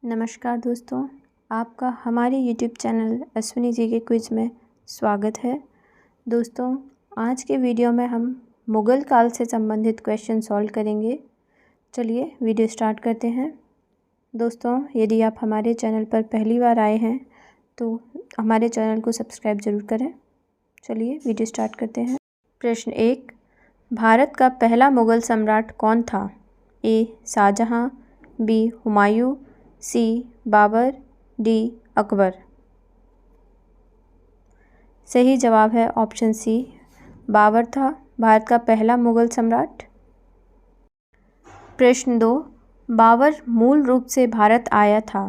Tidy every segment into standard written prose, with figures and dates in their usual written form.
नमस्कार दोस्तों, आपका हमारे YouTube चैनल अश्विनी जी के क्विज में स्वागत है। दोस्तों, आज के वीडियो में हम मुग़ल काल से संबंधित क्वेश्चन सॉल्व करेंगे। चलिए वीडियो स्टार्ट करते हैं। दोस्तों, यदि आप हमारे चैनल पर पहली बार आए हैं तो हमारे चैनल को सब्सक्राइब ज़रूर करें। चलिए वीडियो स्टार्ट करते हैं। प्रश्न 1, भारत का पहला मुग़ल सम्राट कौन था? ए. शाहजहाँ, बी. हुमायूं, सी. बाबर, डी. अकबर। सही जवाब है ऑप्शन सी, बाबर था भारत का पहला मुग़ल सम्राट। प्रश्न 2, बाबर मूल रूप से भारत आया था?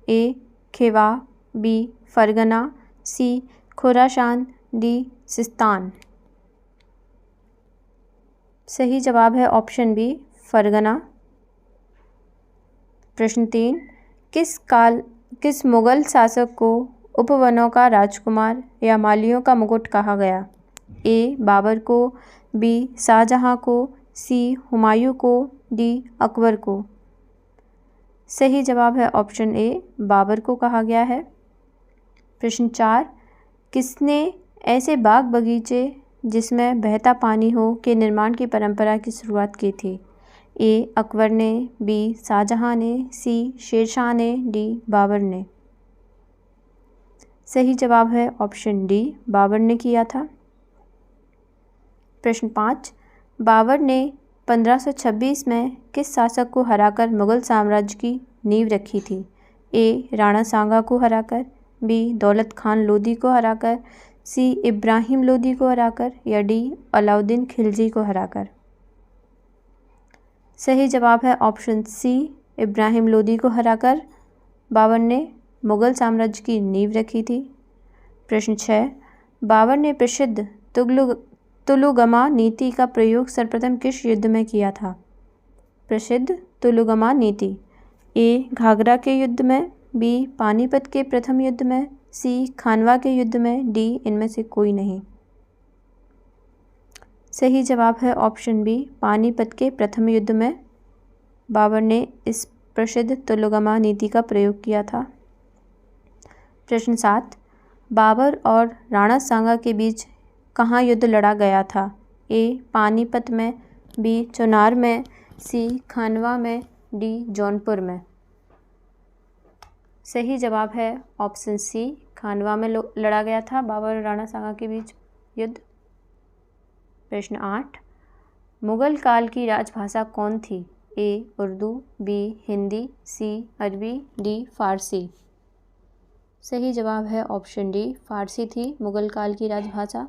ए. खेवा, बी. फरगना, सी. खुरासान, डी. सिस्तान। सही जवाब है ऑप्शन बी, फरगना। प्रश्न 3, किस मुग़ल शासक को उपवनों का राजकुमार या मालियों का मुकुट कहा गया? ए. बाबर को, बी. शाहजहाँ को, सी. हुमायूं को, डी. अकबर को। सही जवाब है ऑप्शन ए, बाबर को कहा गया है। प्रश्न 4, किसने ऐसे बाग बगीचे जिसमें बहता पानी हो के निर्माण की परंपरा की शुरुआत की थी? ए. अकबर ने, बी. शाहजहाँ ने, सी. शेरशाह ने, डी. बाबर ने। सही जवाब है ऑप्शन डी, बाबर ने किया था। प्रश्न 5, बाबर ने 1526 में किस शासक को हराकर मुग़ल साम्राज्य की नींव रखी थी? ए. राणा सांगा को हराकर, बी. दौलत खान लोदी को हराकर, सी. इब्राहिम लोदी को हराकर या डी. अलाउद्दीन खिलजी को हराकर। सही जवाब है ऑप्शन सी, इब्राहिम लोदी को हराकर बाबर ने मुग़ल साम्राज्य की नींव रखी थी। प्रश्न 6, बाबर ने प्रसिद्ध तुलुगमा नीति का प्रयोग सर्वप्रथम किस युद्ध में किया था? प्रसिद्ध तुलुगमा नीति। ए. घाघरा के युद्ध में, बी. पानीपत के प्रथम युद्ध में, सी. खानवा के युद्ध में, डी. इनमें से कोई नहीं। सही जवाब है ऑप्शन बी, पानीपत के प्रथम युद्ध में बाबर ने इस प्रसिद्ध तुलुगमा नीति का प्रयोग किया था। प्रश्न 7, बाबर और राणा सांगा के बीच कहाँ युद्ध लड़ा गया था? ए. पानीपत में, बी. चुनार में, सी. खानवा में, डी. जौनपुर में। सही जवाब है ऑप्शन सी, खानवा में लड़ा गया था बाबर और राणा सांगा के बीच युद्ध। प्रश्न 8, मुग़ल काल की राजभाषा कौन थी? ए. उर्दू, बी. हिंदी, सी. अरबी, डी. फारसी। सही जवाब है ऑप्शन डी, फारसी थी मुग़ल काल की राजभाषा।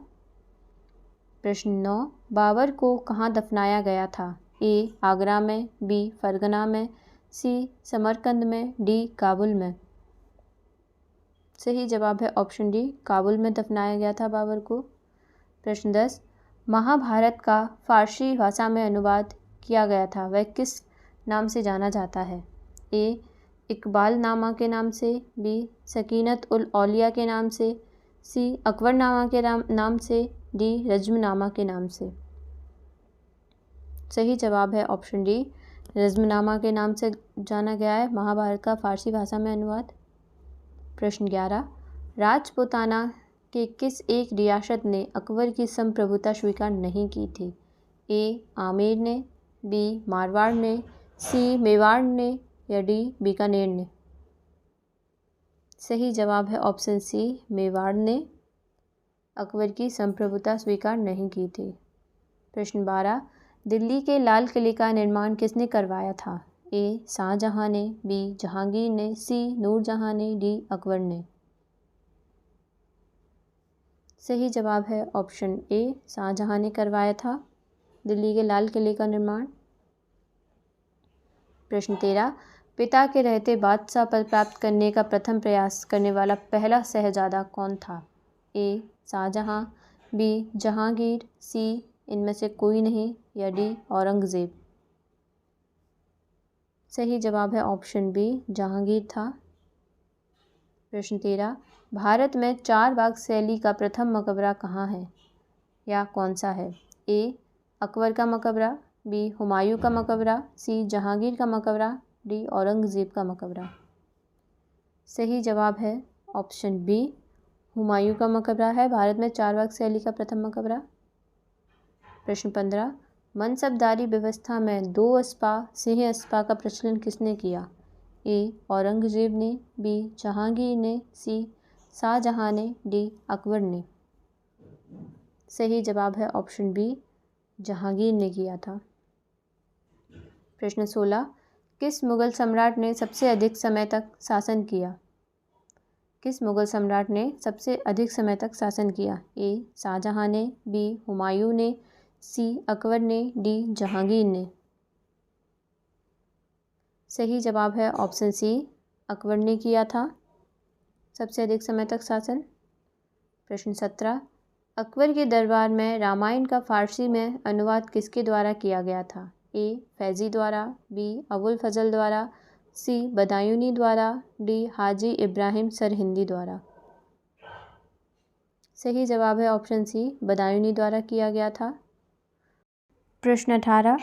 प्रश्न 9, बाबर को कहाँ दफनाया गया था? ए. आगरा में, बी. फरगना में, सी. समरकंद में, डी. काबुल में। सही जवाब है ऑप्शन डी, काबुल में दफनाया गया था बाबर को। प्रश्न 10, महाभारत का फारसी भाषा में अनुवाद किया गया था वह किस नाम से जाना जाता है? ए. इकबाल नामा के नाम से, बी. सकीनत उल औलिया के नाम से, सी. अकबरनामा के नाम से, डी. रज्मनामा के नाम से। सही जवाब है ऑप्शन डी, रज्मनामा के नाम से जाना गया है महाभारत का फारसी भाषा में अनुवाद। प्रश्न 11, राजपूताना के किस एक रियासत ने अकबर की संप्रभुता स्वीकार नहीं की थी? ए. आमेर ने, बी. मारवाड़ ने, सी. मेवाड़ ने या डी. बीकानेर ने। सही जवाब है ऑप्शन सी, मेवाड़ ने अकबर की संप्रभुता स्वीकार नहीं की थी। प्रश्न 12, दिल्ली के लाल किले का निर्माण किसने करवाया था? ए. शाहजहाँ ने, बी. जहांगीर ने, सी. नूरजहाँ ने, डी. अकबर ने। सही जवाब है ऑप्शन ए, शाहजहाँ ने करवाया था दिल्ली के लाल किले का निर्माण। प्रश्न 13, पिता के रहते बादशाह पद प्राप्त करने का प्रथम प्रयास करने वाला पहला शहजादा कौन था? ए. शाहजहाँ, बी. जहांगीर, सी. इनमें से कोई नहीं या डी. औरंगज़ेब। सही जवाब है ऑप्शन बी, जहांगीर था। प्रश्न 13, भारत में 4 बाग शैली का प्रथम मकबरा कहाँ है या कौन सा है? ए. अकबर का मकबरा, बी. हुमायूं का मकबरा, सी. जहांगीर का मकबरा, डी. औरंगज़ेब का मकबरा। सही जवाब है ऑप्शन बी, हुमायूं का मकबरा है भारत में चारबाग शैली का प्रथम मकबरा। प्रश्न 15, मनसबदारी व्यवस्था में 2 अस्पा सिंह अस्पा का प्रचलन किसने किया? ए औरंगजेब ने, बी जहांगीर ने, सी शाहजहां ने, डी अकबर ने। सही जवाब है ऑप्शन बी, जहांगीर ने किया था। प्रश्न 16, किस मुगल सम्राट ने सबसे अधिक समय तक शासन किया? किस मुगल सम्राट ने सबसे अधिक समय तक शासन किया? ए शाहजहां ने, बी हुमायूं ने, सी अकबर ने, डी जहांगीर ने। सही जवाब है ऑप्शन सी, अकबर ने किया था सबसे अधिक समय तक शासन। प्रश्न 17, अकबर के दरबार में रामायण का फारसी में अनुवाद किसके द्वारा किया गया था? ए फैज़ी द्वारा, बी अबुल फजल द्वारा, सी बदायूनी द्वारा, डी हाजी इब्राहिम सरहिंदी द्वारा। सही जवाब है ऑप्शन सी, बदायूनी द्वारा किया गया था। प्रश्न 18,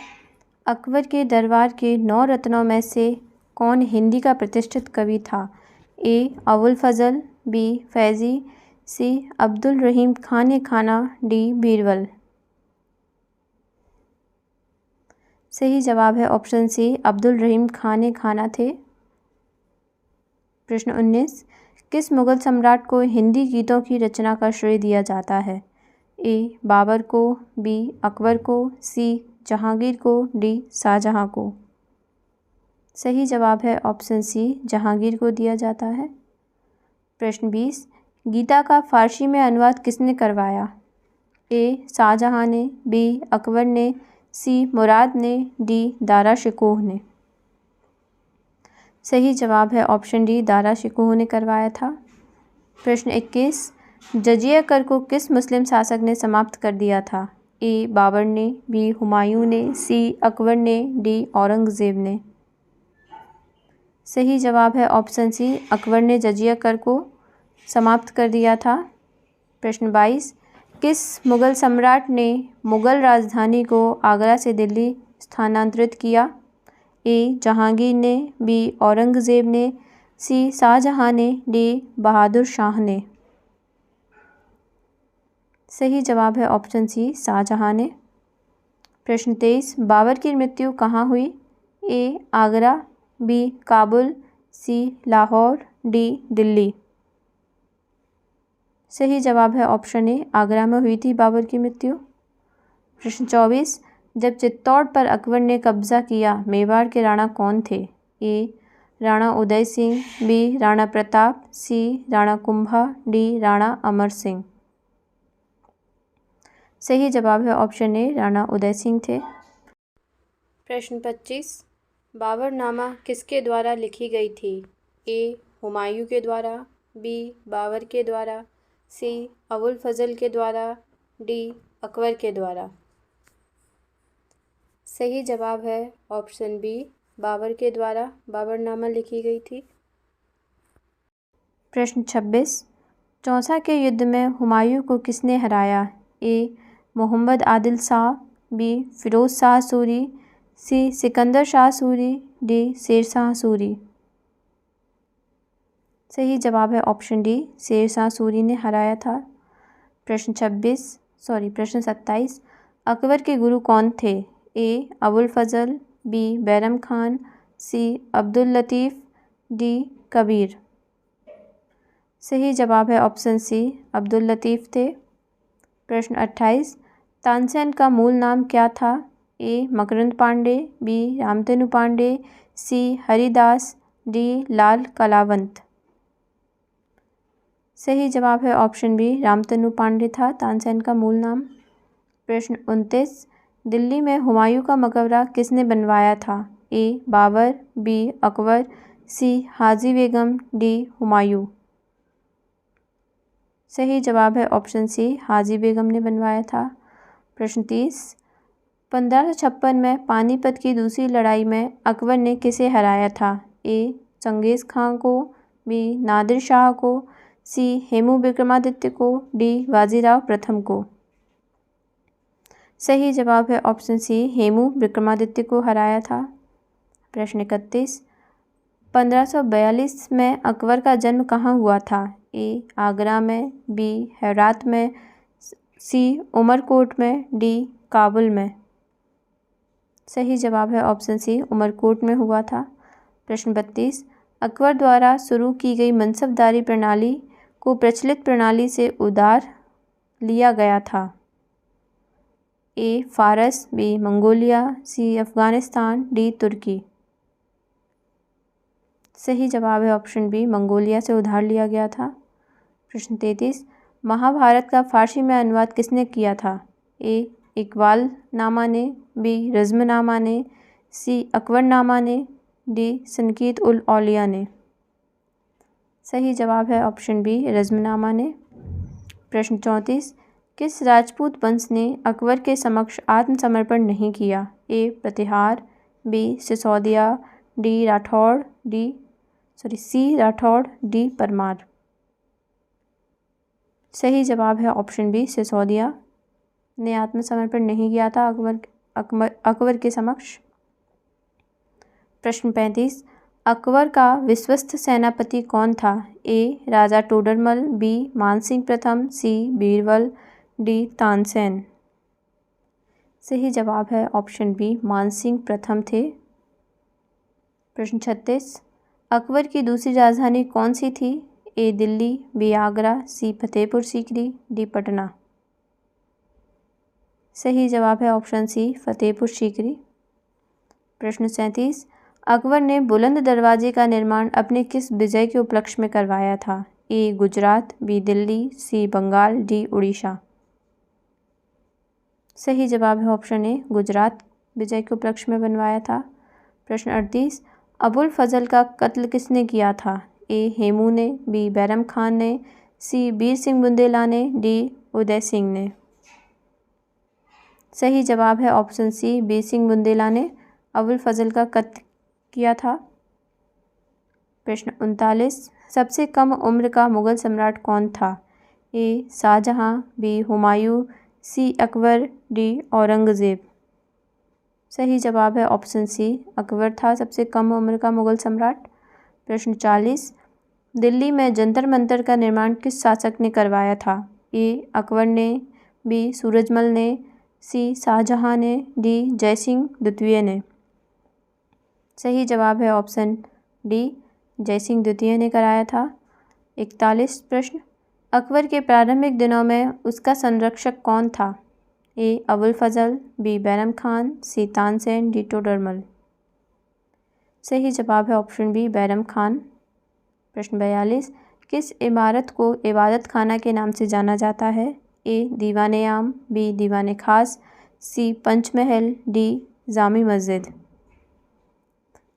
अकबर के दरबार के 9 रत्नों में से कौन हिंदी का प्रतिष्ठित कवि था? ए अबुल फजल, बी फैज़ी, सी अब्दुल रहीम खान खाना, डी बीरबल। सही जवाब है ऑप्शन सी, अब्दुल रहीम खान खाना थे। प्रश्न 19, किस मुगल सम्राट को हिंदी गीतों की रचना का श्रेय दिया जाता है? ए बाबर को, बी अकबर को, सी जहांगीर को, डी शाहजहां को। सही जवाब है ऑप्शन सी, जहांगीर को दिया जाता है। प्रश्न 20, गीता का फारसी में अनुवाद किसने करवाया? ए शाहजहां ने, बी अकबर ने, सी मुराद ने, डी दारा शिकोह ने। सही जवाब है ऑप्शन डी, दारा शिकोह ने करवाया था। प्रश्न 21, जजिया कर को किस मुस्लिम शासक ने समाप्त कर दिया था? ए बाबर ने, बी हुमायूं ने, सी अकबर ने, डी औरंगजेब ने। सही जवाब है ऑप्शन सी, अकबर ने जजिया कर को समाप्त कर दिया था। प्रश्न 22, किस मुगल सम्राट ने मुगल राजधानी को आगरा से दिल्ली स्थानांतरित किया? ए जहांगीर ने, बी औरंगजेब ने, सी शाहजहां ने, डी बहादुर शाह ने। सही जवाब है ऑप्शन सी, शाहजहां ने। प्रश्न 23, बाबर की मृत्यु कहाँ हुई? ए आगरा, बी काबुल, सी लाहौर, डी दिल्ली। सही जवाब है ऑप्शन ए, आगरा में हुई थी बाबर की मृत्यु। प्रश्न 24, जब चित्तौड़ पर अकबर ने कब्जा किया मेवाड़ के राणा कौन थे? ए राणा उदय सिंह, बी राणा प्रताप, सी राणा कुंभा, डी राणा अमर सिंह। सही जवाब है ऑप्शन ए, राणा उदय सिंह थे। प्रश्न 25, बाबरनामा किसके द्वारा लिखी गई थी? ए हुमायूं के द्वारा, बी बाबर के द्वारा, सी अबुल फजल के द्वारा, डी अकबर के द्वारा। सही जवाब है ऑप्शन बी, बाबर के द्वारा बाबरनामा लिखी गई थी। प्रश्न 26, चौसा के युद्ध में हुमायूं को किसने हराया? ए मोहम्मद आदिल शाह, बी फिरोज शाह सूरी, सी सिकंदर शाह सूरी, डी शेरशाह सूरी। सही जवाब है ऑप्शन डी, शेरशाह सूरी ने हराया था। प्रश्न 27, अकबर के गुरु कौन थे? ए अबुल फजल, बी बैरम खान, सी अब्दुल लतीफ़, डी कबीर। सही जवाब है ऑप्शन सी, अब्दुल लतीफ़ थे। प्रश्न 28, तानसेन का मूल नाम क्या था? ए मकरंद पांडे, बी रामतनु पांडे, सी हरिदास, डी लाल कलावंत। सही जवाब है ऑप्शन बी, रामतनु पांडे था तानसेन का मूल नाम। प्रश्न 29, दिल्ली में हुमायूं का मकबरा किसने बनवाया था? ए बाबर, बी अकबर, सी हाजी बेगम, डी हुमायूं। सही जवाब है ऑप्शन सी, हाजी बेगम ने बनवाया था। प्रश्न 30, 1556 में पानीपत की दूसरी लड़ाई में अकबर ने किसे हराया था? ए चंगेज़ खां को, बी नादिर शाह को, सी हेमू विक्रमादित्य को, डी बाजीराव प्रथम को। सही जवाब है ऑप्शन सी, हेमू विक्रमादित्य को हराया था। प्रश्न 31, 1542 में अकबर का जन्म कहाँ हुआ था? ए आगरा में, बी हेरात में, सी उमरकोट में, डी काबुल में। सही जवाब है ऑप्शन सी, उमरकोट में हुआ था। प्रश्न 32, अकबर द्वारा शुरू की गई मनसबदारी प्रणाली को प्रचलित प्रणाली से उधार लिया गया था? ए फारस, बी मंगोलिया, सी अफगानिस्तान, डी तुर्की। सही जवाब है ऑप्शन बी, मंगोलिया से उधार लिया गया था। प्रश्न 33, महाभारत का फारसी में अनुवाद किसने किया था? ए इकबाल नामा ने, बी रज़्मनामा ने, सी अकबरनामा ने, डी संकीत उल औलिया ने। सही जवाब है ऑप्शन बी, रज़्मनामा ने। प्रश्न 34, किस राजपूत वंश ने अकबर के समक्ष आत्मसमर्पण नहीं किया? ए प्रतिहार, बी सिसोदिया, डी राठौड़, सी राठौड़, डी परमार। सही जवाब है ऑप्शन बी, सिसोदिया ने आत्मसमर्पण नहीं किया था अकबर के समक्ष। प्रश्न 35, अकबर का विश्वस्त सेनापति कौन था? ए राजा टोडरमल, बी मानसिंह प्रथम, सी बीरबल, डी तानसेन। सही जवाब है ऑप्शन बी, मानसिंह प्रथम थे। प्रश्न 36, अकबर की दूसरी राजधानी कौन सी थी? ए दिल्ली, बी आगरा, सी फतेहपुर सीकरी, डी पटना। सही जवाब है ऑप्शन सी, फतेहपुर सीकरी। प्रश्न 37, अकबर ने बुलंद दरवाजे का निर्माण अपने किस विजय के उपलक्ष्य में करवाया था? ए गुजरात, बी दिल्ली, सी बंगाल, डी उड़ीसा। सही जवाब है ऑप्शन ए, गुजरात विजय के उपलक्ष्य में बनवाया था। प्रश्न 38, अबुल फजल का कत्ल किसने किया था? ए हेमू ने, बी बैरम खान ने, सी बीर सिंह बुंदेला ने, डी उदय सिंह ने। सही जवाब है ऑप्शन सी, बीर सिंह बुंदेला ने अबुल फजल का कत्ल किया था। प्रश्न 39, सबसे कम उम्र का मुगल सम्राट कौन था? ए शाहजहां, बी हुमायूं, सी अकबर, डी औरंगज़ेब। सही जवाब है ऑप्शन सी, अकबर था सबसे कम उम्र का मुगल सम्राट। प्रश्न 40, दिल्ली में जंतर मंतर का निर्माण किस शासक ने करवाया था? ए अकबर ने, बी सूरजमल ने, सी शाहजहां ने, डी जयसिंह द्वितीय ने। सही जवाब है ऑप्शन डी, जयसिंह द्वितीय ने कराया था। 41 प्रश्न, अकबर के प्रारंभिक दिनों में उसका संरक्षक कौन था? ए अबुल फजल, बी बैरम खान, सी तानसेन, डी टोडरमल। सही जवाब है ऑप्शन बी, बैरम खान। प्रश्न 42, किस इमारत को इबादत खाना के नाम से जाना जाता है? ए दीवाने आम, बी दीवाने खास, सी पंचमहल, डी जामी मस्जिद।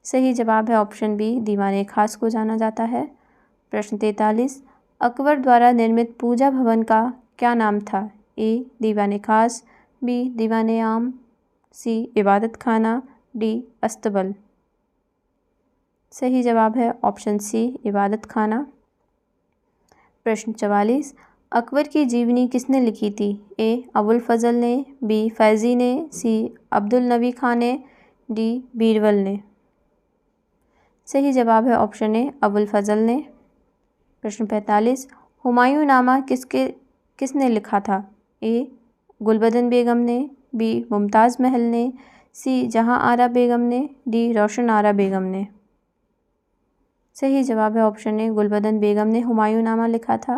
सही जवाब है ऑप्शन बी, दीवाने खास को जाना जाता है। प्रश्न 43, अकबर द्वारा निर्मित पूजा भवन का क्या नाम था? ए दीवाने खास, बी दीवाने आम, सी इबादत खाना, डी अस्तबल। सही जवाब है ऑप्शन सी, इबादत खाना। प्रश्न 44, अकबर की जीवनी किसने लिखी थी? ए अबुल फजल ने, बी फैज़ी ने, सी अब्दुल नबी खान ने, डी बीरबल ने। सही जवाब है ऑप्शन ए, अबुल फजल ने। प्रश्न 45, हुमायूं नामा किसने लिखा था? ए गुलबदन बेगम ने, बी मुमताज़ महल ने, सी जहां आरा बेगम ने, डी रोशन आरा बेगम ने। सही जवाब है ऑप्शन ए, गुलबदन बेगम ने हुमायूं नामा लिखा था।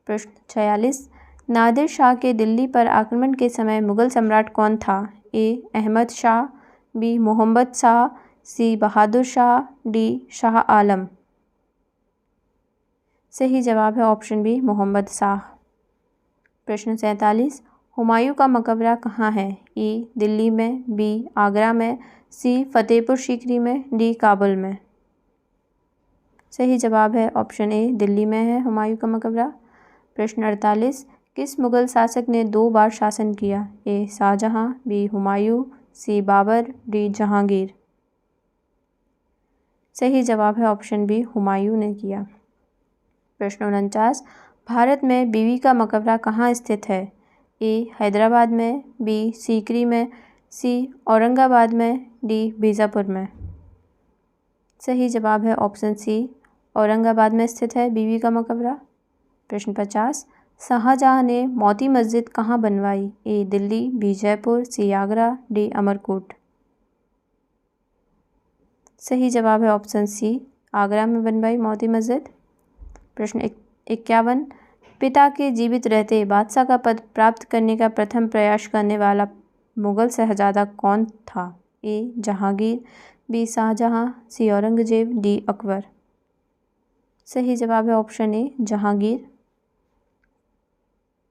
प्रश्न 46, नादिर शाह के दिल्ली पर आक्रमण के समय मुगल सम्राट कौन था? ए अहमद शाह, बी मोहम्मद शाह, सी बहादुर शाह, डी शाह आलम। सही जवाब है ऑप्शन बी, मोहम्मद शाह। प्रश्न 47, हुमायूं का मकबरा कहाँ है? ए दिल्ली में, बी आगरा में, सी फतेहपुर सीकरी में, डी काबुल में। सही जवाब है ऑप्शन ए, दिल्ली में है हुमायूं का मकबरा। प्रश्न 48, किस मुगल शासक ने 2 बार शासन किया? ए शाहजहां, बी हुमायूं, सी बाबर, डी जहांगीर। सही जवाब है ऑप्शन बी, हुमायूं ने किया। प्रश्न 49, भारत में बीवी का मकबरा कहाँ स्थित है? ए हैदराबाद में, बी सीकरी में, सी औरंगाबाद में, डी बीजापुर में। सही जवाब है ऑप्शन सी, औरंगाबाद में स्थित है बीबी का मकबरा। प्रश्न 50, शाहजहां ने मोती मस्जिद कहाँ बनवाई? ए दिल्ली, बी जयपुर, सी आगरा, डी अमरकोट। सही जवाब है ऑप्शन सी, आगरा में बनवाई मोती मस्जिद। प्रश्न 51, पिता के जीवित रहते बादशाह का पद प्राप्त करने का प्रथम प्रयास करने वाला मुगल शहजादा कौन था? ए जहांगीर, बी शाहजहां, सी औरंगजेब, डी अकबर। सही जवाब है ऑप्शन ए जहांगीर।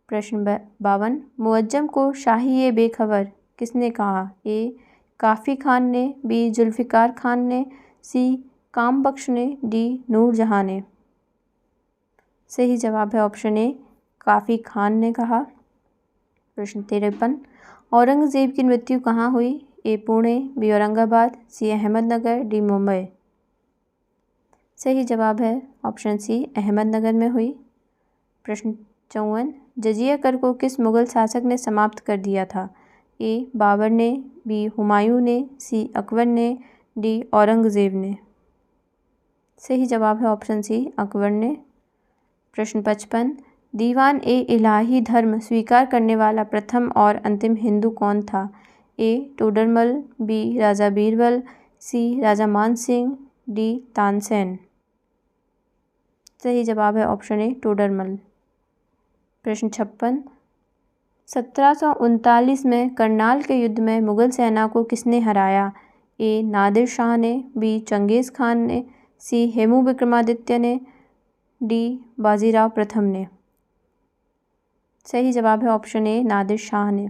प्रश्न 52, मुअज्जम को शाही बेखबर किसने कहा? ए काफ़ी खान ने, बी जुल्फ़िकार खान ने, सी काम बख्श ने, डी नूरजहां ने। सही जवाब है ऑप्शन ए काफ़ी खान ने कहा। प्रश्न 53, औरंगज़ेब की मृत्यु कहाँ हुई? ए पुणे, बी औरंगाबाद, सी अहमदनगर, डी मुंबई। सही जवाब है ऑप्शन सी अहमदनगर में हुई। प्रश्न 54, जजिया कर को किस मुग़ल शासक ने समाप्त कर दिया था? ए बाबर ने, बी हुमायूं ने, सी अकबर ने, डी औरंगज़ेब ने। सही जवाब है ऑप्शन सी अकबर ने। प्रश्न 55, दीवान ए इलाही धर्म स्वीकार करने वाला प्रथम और अंतिम हिंदू कौन था? ए टोडरमल, बी राजा बीरबल, सी राजा मान सिंह, डी तानसेन। सही जवाब है ऑप्शन ए टोडरमल। प्रश्न 56, 1739 में करनाल के युद्ध में मुगल सेना को किसने हराया? ए नादिर शाह ने, बी चंगेज़ खान ने, सी हेमू विक्रमादित्य ने, डी बाजीराव प्रथम ने। सही जवाब है ऑप्शन ए नादिर शाह ने।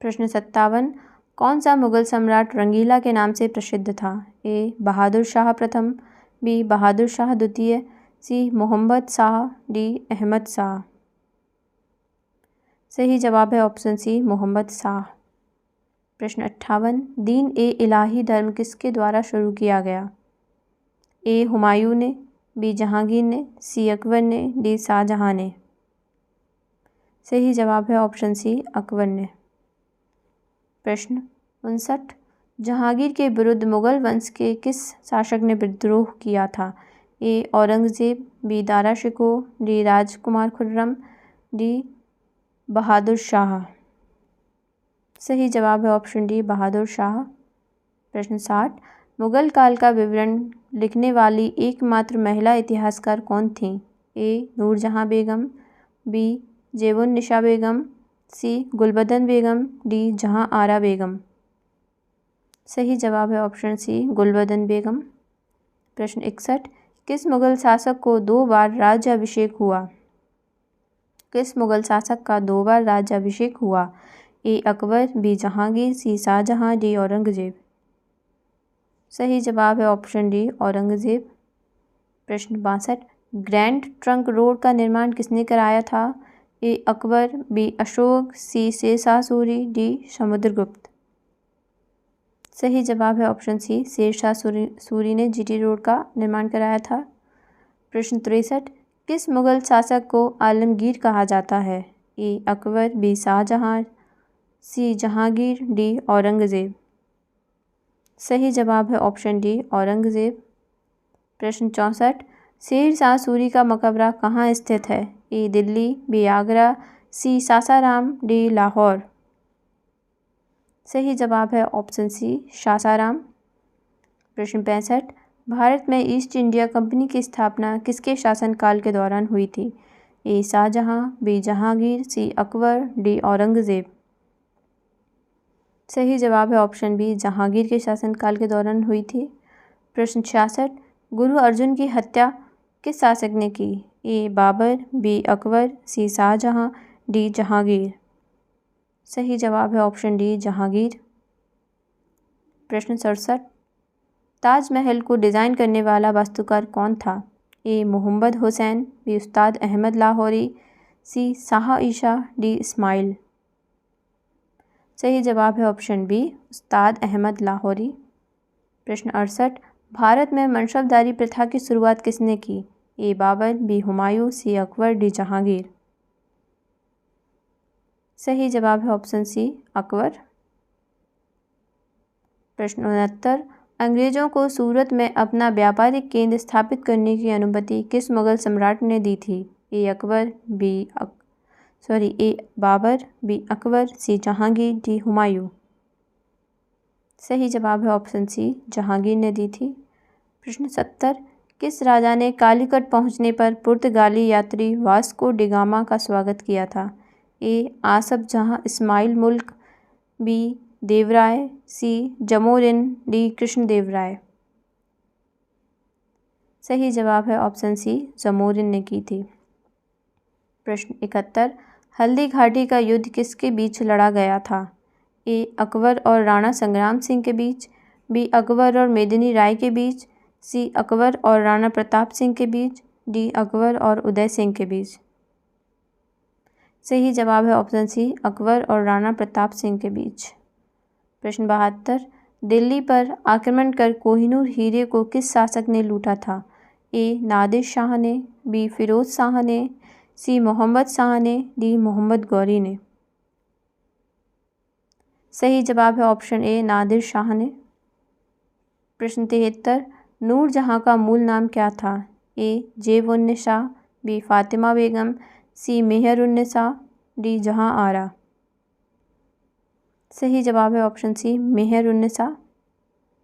प्रश्न 57, कौन सा मुगल सम्राट रंगीला के नाम से प्रसिद्ध था? ए बहादुर शाह प्रथम, बी बहादुर शाह द्वितीय, सी मोहम्मद शाह, डी अहमद शाह। सही जवाब है ऑप्शन सी मोहम्मद शाह। प्रश्न 58, दीन ए इलाही धर्म किसके द्वारा शुरू किया गया? ए हुमायूं ने, बी जहांगीर ने, सी अकबर ने, डी शाहजहां ने। सही जवाब है ऑप्शन सी अकबर ने। प्रश्न 59, जहांगीर के विरुद्ध मुगल वंश के किस शासक ने विद्रोह किया था? ए औरंगज़ेब, बी दारा शिकोह, डी राजकुमार खुर्रम, डी बहादुर शाह। सही जवाब है ऑप्शन डी बहादुर शाह। प्रश्न 60, मुगल काल का विवरण लिखने वाली एकमात्र महिला इतिहासकार कौन थी? ए नूरजहां बेगम, बी जेबुन्निसा बेगम, सी गुलबदन बेगम, डी जहां आरा बेगम। सही जवाब है ऑप्शन सी गुलबदन बेगम। प्रश्न 61, किस मुगल शासक को 2 बार राज्याभिषेक हुआ? किस मुगल शासक का 2 बार राज्याभिषेक हुआ? ए अकबर, बी जहांगीर, सी शाहजहां, डी औरंगजेब। सही जवाब है ऑप्शन डी औरंगजेब। प्रश्न 62, ग्रैंड ट्रंक रोड का निर्माण किसने कराया था? ए अकबर, बी अशोक, सी शेरशाह सूरी, डी समुद्रगुप्त। सही जवाब है ऑप्शन सी शेरशाह सूरी ने जीटी रोड का निर्माण कराया था। प्रश्न 63, किस मुगल शासक को आलमगीर कहा जाता है? ए अकबर, बी शाहजहां, सी जहांगीर, डी औरंगजेब। सही जवाब है ऑप्शन डी औरंगजेब। प्रश्न 64, शेरशाह सूरी का मकबरा कहाँ स्थित है? ए दिल्ली, बी आगरा, सी सासाराम, डी लाहौर। सही जवाब है ऑप्शन सी सासाराम। प्रश्न 65, भारत में ईस्ट इंडिया कंपनी की स्थापना किसके शासनकाल के दौरान हुई थी? ए शाहजहां, बी जहांगीर, सी अकबर, डी औरंगजेब। सही जवाब है ऑप्शन बी जहांगीर के शासनकाल के दौरान हुई थी। प्रश्न 66, गुरु अर्जुन की हत्या किस शासक ने की? ए बाबर, बी अकबर, सी शाहजहां, डी जहांगीर। सही जवाब है ऑप्शन डी जहांगीर। प्रश्न 67, ताजमहल को डिज़ाइन करने वाला वास्तुकार कौन था? ए मोहम्मद हुसैन, बी उस्ताद अहमद लाहौरी, सी शाह ईशा, डी इस्माइल। सही जवाब है ऑप्शन बी उस्ताद अहमद लाहौरी। प्रश्न 68, भारत में मनसबदारी प्रथा की शुरुआत किसने की? ए बाबर, बी हुमायूं, सी अकबर, डी जहांगीर। सही जवाब है ऑप्शन सी अकबर। प्रश्न 69, अंग्रेज़ों को सूरत में अपना व्यापारिक केंद्र स्थापित करने की अनुमति किस मुग़ल सम्राट ने दी थी? ए बाबर, बी अकबर, सी जहांगीर, डी हुमायूं। सही जवाब है ऑप्शन सी, जहांगीर ने दी थी। प्रश्न 70, किस राजा ने कालीकट पहुंचने पर पुर्तगाली यात्री वास्को डिगामा का स्वागत किया था? ए आसफ जहां इस्माइल मुल्क, बी देवराय, सी जमोरिन, डी कृष्णदेवराय। सही जवाब है ऑप्शन सी, जमोरिन ने की थी। प्रश्न 71, हल्दी घाटी का युद्ध किसके बीच लड़ा गया था? ए अकबर और राणा संग्राम सिंह के बीच, बी अकबर और मेदिनी राय के बीच, सी अकबर और राणा प्रताप सिंह के बीच, डी अकबर और उदय सिंह के बीच। सही जवाब है ऑप्शन सी, अकबर और राणा प्रताप सिंह के बीच। प्रश्न 72, दिल्ली पर आक्रमण कर कोहिनूर हीरे को किस शासक ने लूटा था? ए नादिर शाह ने, बी फिरोज शाह ने, सी मोहम्मद शाह ने, डी मोहम्मद गौरी ने। सही जवाब है ऑप्शन ए, नादिर शाह ने। प्रश्न 73, नूरजहां का मूल नाम क्या था? ए जेब-उन-निसा, बी फातिमा बेगम, सी मेहर-उन-निसा, डी जहां आरा। सही जवाब है ऑप्शन सी, मेहर-उन-निसा।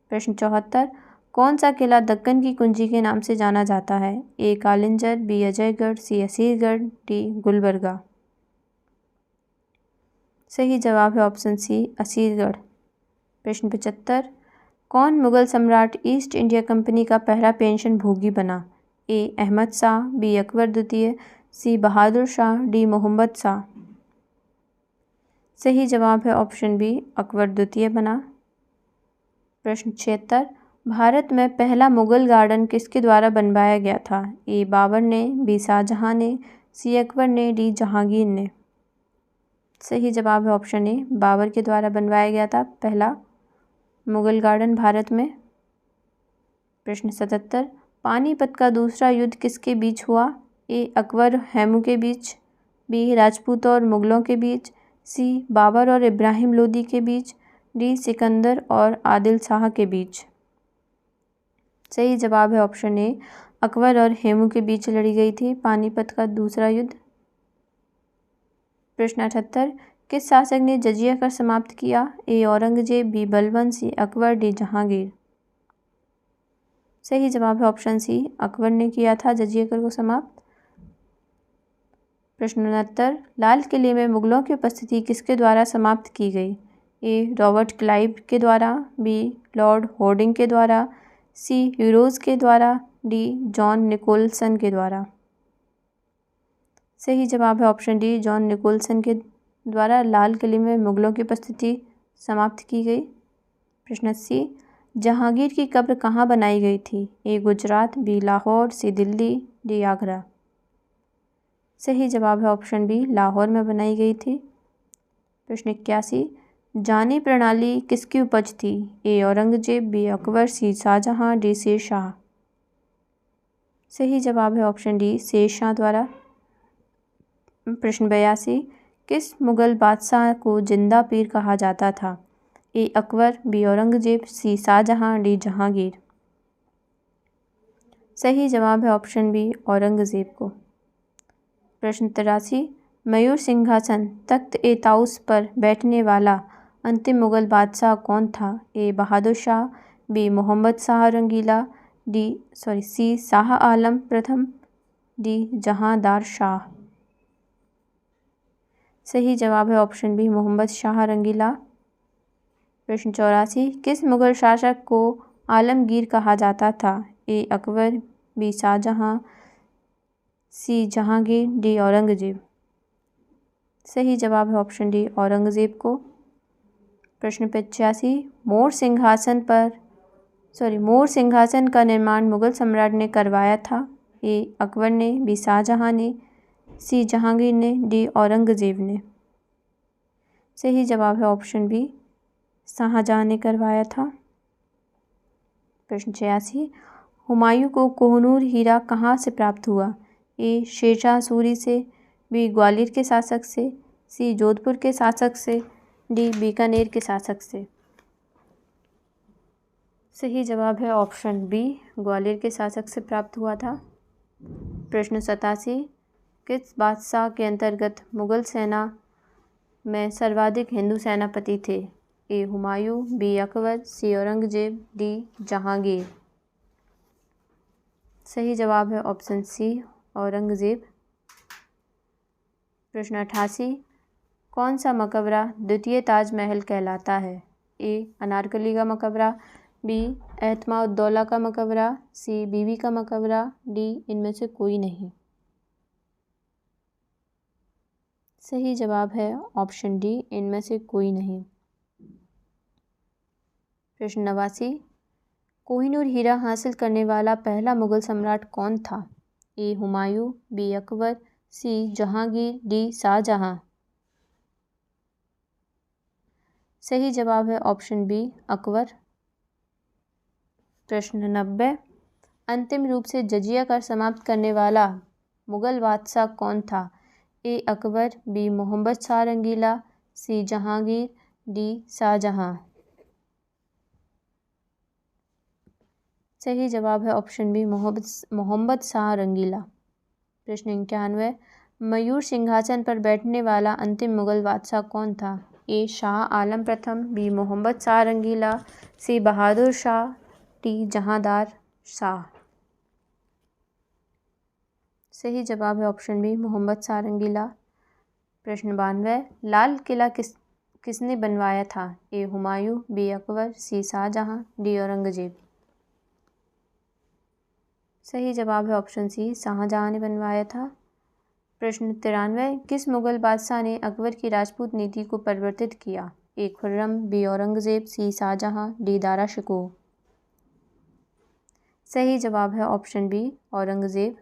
प्रश्न 74, कौन सा किला दक्कन की कुंजी के नाम से जाना जाता है? ए कालिंजर, बी अजयगढ़, सी असीरगढ़, डी गुलबर्गा। सही जवाब है ऑप्शन सी, असीरगढ़। प्रश्न 75, कौन मुगल सम्राट ईस्ट इंडिया कंपनी का पहला पेंशन भोगी बना? ए अहमद शाह, बी अकबर द्वितीय, सी बहादुर शाह, डी मोहम्मद शाह। सही जवाब है ऑप्शन बी, अकबर द्वितीय बना। प्रश्न 76, भारत में पहला मुगल गार्डन किसके द्वारा बनवाया गया था? ए बाबर ने, बी शाहजहां ने, सी अकबर ने, डी जहांगीर ने। सही जवाब है ऑप्शन ए, बाबर के द्वारा बनवाया गया था पहला मुगल गार्डन भारत में। प्रश्न 77, पानीपत का दूसरा युद्ध किसके बीच हुआ? ए अकबर हैमू के बीच, बी राजपूतों और मुगलों के बीच, सी बाबर और इब्राहिम लोदी के बीच, डी सिकंदर और आदिल शाह के बीच। सही जवाब है ऑप्शन ए, अकबर और हैमू के बीच लड़ी गई थी पानीपत का दूसरा युद्ध। प्रश्न 78, किस शासक ने जजिया कर समाप्त किया? ए औरंगजेब, बी बलबन, सी अकबर, डी जहांगीर। सही जवाब है ऑप्शन सी, अकबर ने किया था जजिया कर को समाप्त। प्रश्न 69, लाल किले में मुगलों की उपस्थिति किसके द्वारा समाप्त की गई? ए रॉबर्ट क्लाइव के द्वारा, बी लॉर्ड होर्डिंग के द्वारा, सी यूरोज के द्वारा, डी जॉन निकोलसन के द्वारा। सही जवाब है ऑप्शन डी, जॉन निकोलसन के द्वारा लाल किले में मुगलों की उपस्थिति समाप्त की गई। प्रश्न 80, जहांगीर की कब्र कहाँ बनाई गई थी? ए गुजरात, बी लाहौर, सी दिल्ली, डी आगरा। सही जवाब है ऑप्शन बी, लाहौर में बनाई गई थी। प्रश्न 81, जानी प्रणाली किसकी उपज थी? ए औरंगजेब, बी अकबर, सी शाहजहां, डी शेरशाह। सही जवाब है ऑप्शन डी, शेरशाह द्वारा। प्रश्न 82, किस मुगल बादशाह को जिंदा पीर कहा जाता था? ए अकबर, बी औरंगजेब, सी शाहजहां, डी जहांगीर। सही जवाब है ऑप्शन बी, औरंगजेब को। प्रश्न 83, मयूर सिंहासन तख्त ए ताउस पर बैठने वाला अंतिम मुगल बादशाह कौन था? ए बहादुर शाह, बी मोहम्मद शाह रंगीला, सी शाह आलम प्रथम, डी जहांदार शाह। सही जवाब है ऑप्शन बी, मोहम्मद शाह रंगीला। प्रश्न 84, किस मुगल शासक को आलमगीर कहा जाता था? ए अकबर, बी शाहजहां, सी जहांगीर, डी औरंगजेब। सही जवाब है ऑप्शन डी, औरंगजेब को। प्रश्न 85, मोर सिंहासन का निर्माण मुगल सम्राट ने करवाया था? ए अकबर ने, बी शाहजहां ने, सी जहांगीर ने, डी औरंगजेब ने। सही जवाब है ऑप्शन बी, शाहजहां ने करवाया था। प्रश्न 86, हुमायूं को कोहिनूर हीरा कहाँ से प्राप्त हुआ? ए शेरशाह सूरी से, बी ग्वालियर के शासक से, सी जोधपुर के शासक से, डी बीकानेर के शासक से। सही जवाब है ऑप्शन बी, ग्वालियर के शासक से प्राप्त हुआ था। प्रश्न 87, किस बादशाह के अंतर्गत मुगल सेना में सर्वाधिक हिंदू सेनापति थे? ए हुमायूं, बी अकबर, सी औरंगजेब, डी जहांगीर। सही जवाब है ऑप्शन सी, औरंगजेब। प्रश्न 88, कौन सा मकबरा द्वितीय ताजमहल कहलाता है? ए अनारकली का मकबरा, बी एतमाउद्दौला का मकबरा, सी बीबी का मकबरा, डी इनमें से कोई नहीं। सही जवाब है ऑप्शन डी, इनमें से कोई नहीं। प्रश्न 89, कोहिनूर हीरा हासिल करने वाला पहला मुगल सम्राट कौन था? ए हुमायूं, बी अकबर, सी जहांगीर, डी शाहजहां। सही जवाब है ऑप्शन बी, अकबर। प्रश्न 90, अंतिम रूप से जजिया कर समाप्त करने वाला मुगल बादशाह कौन था? ए अकबर, बी मोहम्मद शाह रंगीला, सी जहांगीर, डी शाहजहां। सही जवाब है ऑप्शन बी, मोहम्मद शाह रंगीला। प्रश्न 91, मयूर सिंहासन पर बैठने वाला अंतिम मुगल बादशाह कौन था? ए शाह आलम प्रथम, बी मोहम्मद शाह रंगीला, सी बहादुर शाह, डी जहांदार शाह। सही जवाब है ऑप्शन बी, मोहम्मद शाह रंगीला। प्रश्न 92, लाल किला किसने बनवाया था? ए हुमायूं, बी अकबर, सी शाहजहां, डी औरंगजेब। सही जवाब है ऑप्शन सी, शाहजहां ने बनवाया था। प्रश्न 93, किस मुगल बादशाह ने अकबर की राजपूत नीति को परिवर्तित किया? ए खुर्रम, बी औरंगजेब, सी शाहजहां, डी दारा शिकोह। सही जवाब है ऑप्शन बी, औरंगजेब।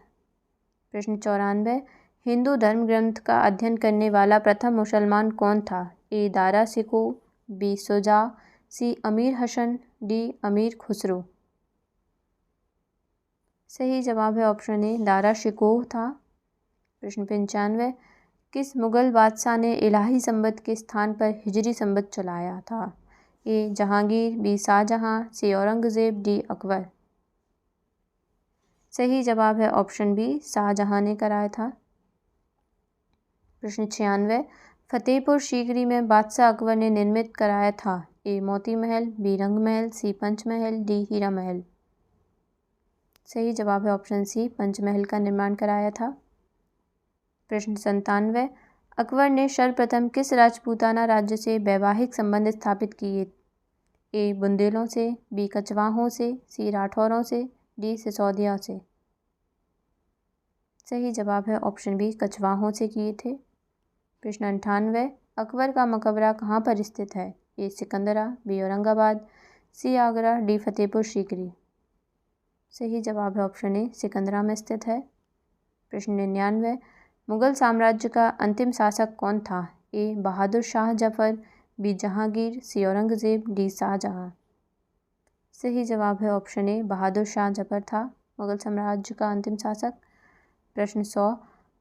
प्रश्न 94, हिंदू धर्म ग्रंथ का अध्ययन करने वाला प्रथम मुसलमान कौन था? ए दारा शिकोह, बी शुजा, सी अमीर हसन, डी अमीर खुसरो। सही जवाब है ऑप्शन ए, दारा शिकोह था। प्रश्न 95, किस मुगल बादशाह ने इलाही संबत के स्थान पर हिजरी संबत चलाया था? ए जहांगीर, बी शाहजहां, सी औरंगजेब, डी अकबर। सही जवाब है ऑप्शन बी, शाहजहां ने कराया था। प्रश्न 96, फतेहपुर सीकरी में बादशाह अकबर ने निर्मित कराया था? ए मोती महल, बी रंग महल, सी पंचमहल, डी हीरा महल। सही जवाब है ऑप्शन सी, पंचमहल का निर्माण कराया था। प्रश्न 97, अकबर ने सर्वप्रथम किस राजपूताना राज्य से वैवाहिक संबंध स्थापित किए? ए बुंदेलों से, बी कचवाहों से, सी राठौरों से, डी सिसोदिया से। सही जवाब है ऑप्शन बी, कचवाहों से किए थे। प्रश्न 98, अकबर का मकबरा कहाँ पर स्थित है? ए सिकंदरा, बी औरंगाबाद, सी आगरा, डी फतेहपुर सीकरी। सही जवाब है ऑप्शन ए, सिकंदरा में स्थित है। प्रश्न 99, मुगल साम्राज्य का अंतिम शासक कौन था? ए बहादुर शाह जफर, बी जहांगीर, सी औरंगजेब, डी शाहजहां। सही जवाब है ऑप्शन ए, बहादुर शाह जफर था मुगल साम्राज्य का अंतिम शासक। प्रश्न 100,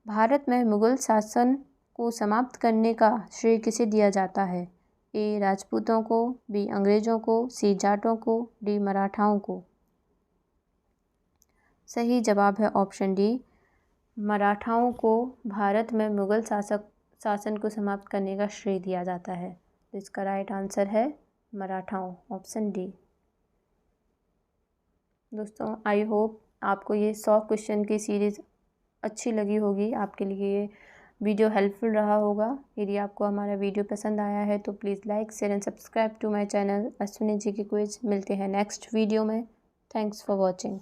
भारत में मुगल शासन को समाप्त करने का श्रेय किसे दिया जाता है? ए राजपूतों को, बी अंग्रेजों को, सी जाटों को, डी मराठाओं को। सही जवाब है ऑप्शन डी, मराठाओं को भारत में मुगल शासन को समाप्त करने का श्रेय दिया जाता है। तो इसका राइट आंसर है मराठाओं, ऑप्शन डी। दोस्तों आई होप आपको ये 100 क्वेश्चन की सीरीज़ अच्छी लगी होगी, आपके लिए ये वीडियो हेल्पफुल रहा होगा। यदि आपको हमारा वीडियो पसंद आया है तो please like, share and subscribe to my channel Ashwini ji की क्विज। मिलते हैं नेक्स्ट वीडियो में। Thanks for watching.